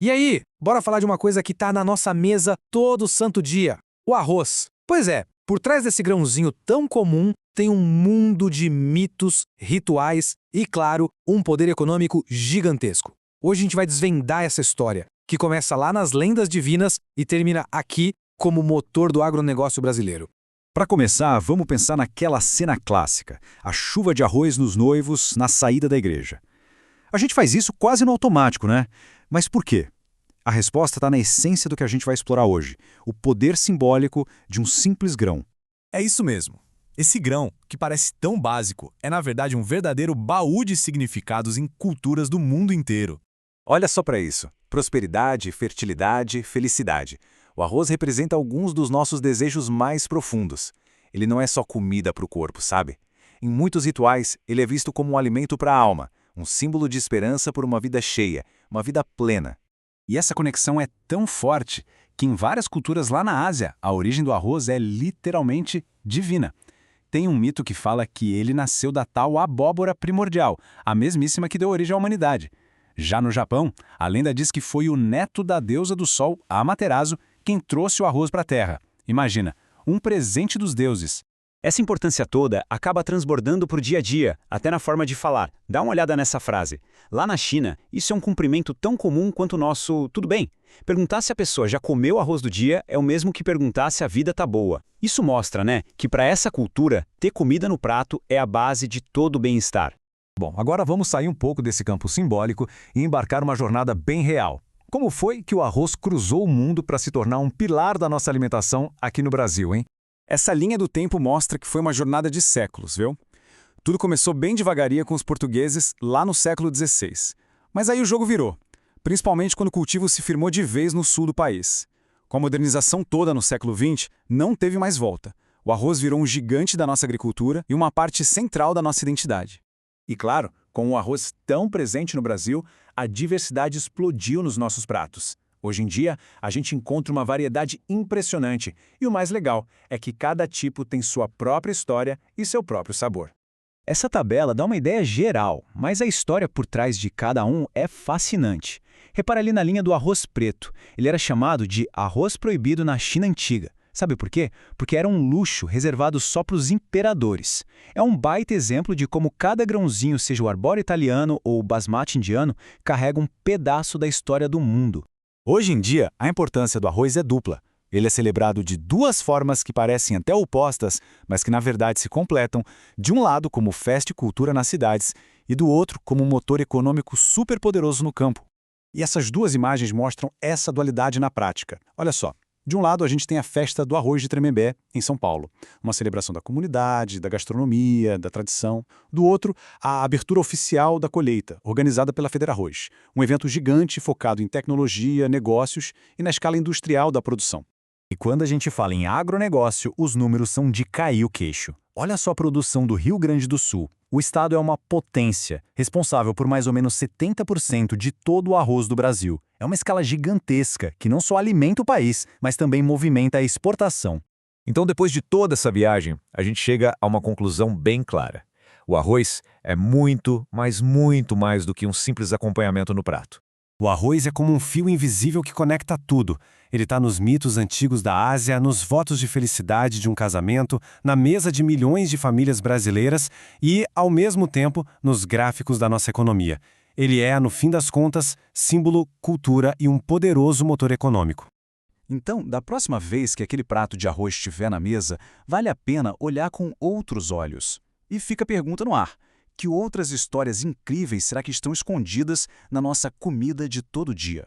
E aí, bora falar de uma coisa que tá na nossa mesa todo santo dia: o arroz. Pois é, por trás desse grãozinho tão comum tem um mundo de mitos, rituais e, claro, um poder econômico gigantesco. Hoje a gente vai desvendar essa história, que começa lá nas lendas divinas e termina aqui como motor do agronegócio brasileiro. Para começar, vamos pensar naquela cena clássica, a chuva de arroz nos noivos na saída da igreja. A gente faz isso quase no automático, né? Mas por quê? A resposta está na essência do que a gente vai explorar hoje, o poder simbólico de um simples grão. É isso mesmo. Esse grão, que parece tão básico, é na verdade um verdadeiro baú de significados em culturas do mundo inteiro. Olha só para isso: prosperidade, fertilidade, felicidade. O arroz representa alguns dos nossos desejos mais profundos. Ele não é só comida para o corpo, sabe? Em muitos rituais, ele é visto como um alimento para a alma, um símbolo de esperança por uma vida cheia, uma vida plena. E essa conexão é tão forte que em várias culturas lá na Ásia, a origem do arroz é literalmente divina. Tem um mito que fala que ele nasceu da tal abóbora primordial, a mesmíssima que deu origem à humanidade. Já no Japão, a lenda diz que foi o neto da deusa do sol, Amaterasu, quem trouxe o arroz para a terra. Imagina, um presente dos deuses. Essa importância toda acaba transbordando para o dia a dia, até na forma de falar. Dá uma olhada nessa frase. Lá na China, isso é um cumprimento tão comum quanto o nosso "tudo bem". Perguntar se a pessoa já comeu o arroz do dia é o mesmo que perguntar se a vida tá boa. Isso mostra, né, que para essa cultura, ter comida no prato é a base de todo o bem-estar. Bom, agora vamos sair um pouco desse campo simbólico e embarcar uma jornada bem real. Como foi que o arroz cruzou o mundo para se tornar um pilar da nossa alimentação aqui no Brasil, hein? Essa linha do tempo mostra que foi uma jornada de séculos, viu? Tudo começou bem devagarinho com os portugueses lá no século XVI. Mas aí o jogo virou, principalmente quando o cultivo se firmou de vez no sul do país. Com a modernização toda no século XX, não teve mais volta. O arroz virou um gigante da nossa agricultura e uma parte central da nossa identidade. E claro, com o arroz tão presente no Brasil, a diversidade explodiu nos nossos pratos. Hoje em dia, a gente encontra uma variedade impressionante e o mais legal é que cada tipo tem sua própria história e seu próprio sabor. Essa tabela dá uma ideia geral, mas a história por trás de cada um é fascinante. Repara ali na linha do arroz preto. Ele era chamado de arroz proibido na China antiga. Sabe por quê? Porque era um luxo reservado só para os imperadores. É um baita exemplo de como cada grãozinho, seja o arbóreo italiano ou o basmati indiano, carrega um pedaço da história do mundo. Hoje em dia, a importância do arroz é dupla. Ele é celebrado de duas formas que parecem até opostas, mas que na verdade se completam, de um lado como festa e cultura nas cidades, e do outro como um motor econômico superpoderoso no campo. E essas duas imagens mostram essa dualidade na prática. Olha só. De um lado, a gente tem a festa do arroz de Tremembé, em São Paulo, uma celebração da comunidade, da gastronomia, da tradição. Do outro, a abertura oficial da colheita, organizada pela Federarroz, um evento gigante focado em tecnologia, negócios e na escala industrial da produção. E quando a gente fala em agronegócio, os números são de cair o queixo. Olha só a produção do Rio Grande do Sul. O estado é uma potência, responsável por mais ou menos 70% de todo o arroz do Brasil. É uma escala gigantesca, que não só alimenta o país, mas também movimenta a exportação. Então, depois de toda essa viagem, a gente chega a uma conclusão bem clara. O arroz é muito, mas muito mais do que um simples acompanhamento no prato. O arroz é como um fio invisível que conecta tudo. Ele está nos mitos antigos da Ásia, nos votos de felicidade de um casamento, na mesa de milhões de famílias brasileiras e, ao mesmo tempo, nos gráficos da nossa economia. Ele é, no fim das contas, símbolo, cultura e um poderoso motor econômico. Então, da próxima vez que aquele prato de arroz estiver na mesa, vale a pena olhar com outros olhos. E fica a pergunta no ar: que outras histórias incríveis será que estão escondidas na nossa comida de todo dia?